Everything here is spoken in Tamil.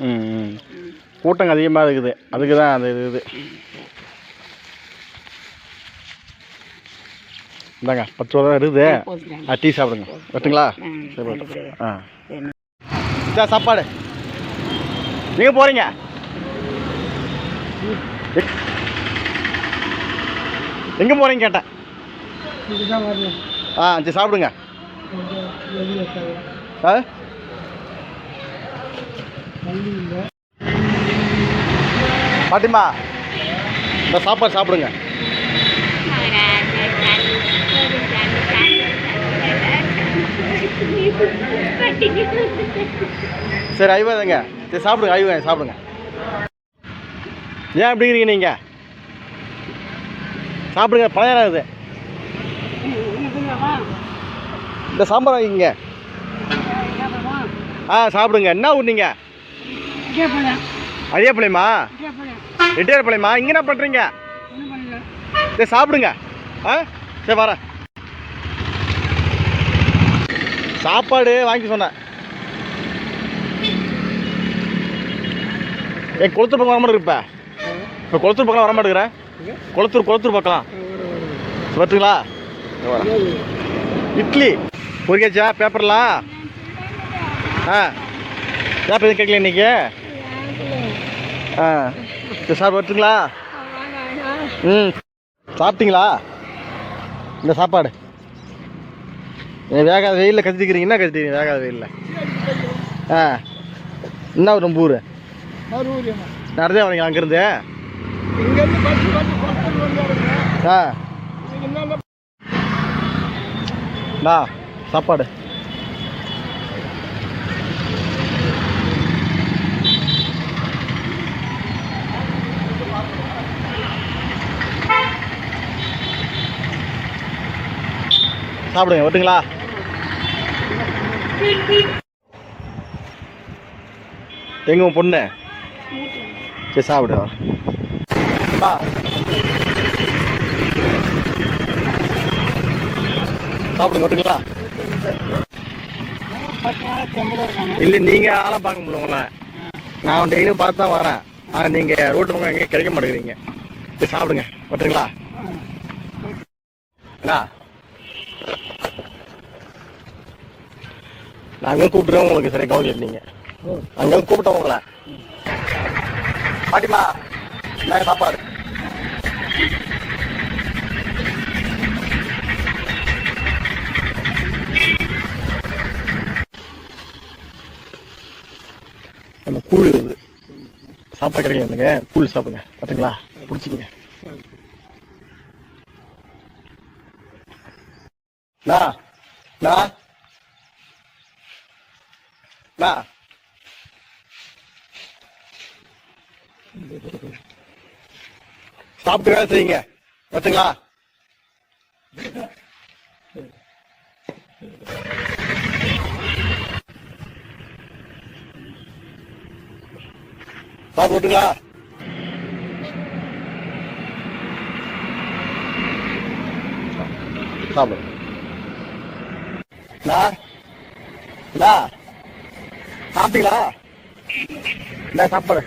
ம் கூட்டம் அதிகமாக இருக்குது, அதுக்கு தான் அந்த இது இந்தாங்க 10 ரூபா தான் இருக்குது. டீ சாப்பிடுங்க, வெட்டுங்களா? சரி சாப்பாடு. நீங்கள் போகிறீங்க? எங்கே போகிறீங்க கேட்டேன். சரி சாப்பிடுங்க. பாட்டிமா இந்த சாப்பாடு சாப்பிடுங்க. சரி ஐவாதங்க, சரி சாப்பிடுங்க. ஐவாங்க சாப்பிடுங்க. ஏன் எப்படி இருக்கீங்க நீங்கள்? சாப்பிடுங்க, பழைய இது. இந்த சாம்பார் வாங்கிங்க. சாப்பிடுங்க. என்ன ஊர் நீங்கள்? அழியாப்பாளையமா? ரெட்டியார்பாளையமா? இங்கே என்ன பண்ணுறீங்க? சரி சாப்பிடுங்க. சரி வரேன். சாப்பாடு வாங்கி சொன்னேன். கொளத்தூர் பக்கம் வர மாட்டேங்க. இப்போ கொளத்தூர் பக்கம் வர மாட்டேங்கிறேன். கொளத்தூர் பக்கம் வரட்டுங்களா? இட்லி பொறிக்காச்சா? பேப்பர்லாம் பேப்பர் எதுவும் கேட்கல இன்னைக்கு. சரி சார் வரட்டுங்களா? சாப்பிட்டீங்களா? இந்த சாப்பாடு வேகாத வெயிலில் கத்திக்கிறீங்க. என்ன கத்திக்கிறீங்க வேகாத வெயிலில்? என்ன ரொம்ப ஊர் நடந்தே வரீங்க அங்கேருந்து? சாப்பாடு சாப்பிடுங்க, ஓட்டுங்களா? எங்க உன் பொண்ணு? சரி சாப்பிடு. சாப்பிடுங்க, ஓட்டுங்களா? இல்லை நீங்கள் ஆளை பார்க்க முடியல உங்களை. நான் டெய்லியும் பார்த்து தான் வரேன். ஆனால் நீங்கள் ரோட்டு பக்கம் எங்கேயும் கிடைக்க மாட்டேங்கிறீங்க. சரி சாப்பிடுங்க, ஓட்டுங்களா? நான் அங்கே கூப்பிட்டுருவேன் உங்களுக்கு. சரி கவனிச்சு நீங்கள் அங்கே கூப்பிட்டோம் உங்களை. பாட்டிமா நான் சாப்பாடு. அந்த கூழ் வருது, சாப்பாடு கிடைக்காதுங்க. கூழ் சாப்பிடுங்க, பார்த்துங்களா? பிடிச்சிங்க. சாப்பிட்டு வேலை செய்யுங்க, பார்த்துங்களா? சாப்பிட்டுங்களா? சாப்பிடு. சாப்பிட்டீங்களா? சாப்பாடு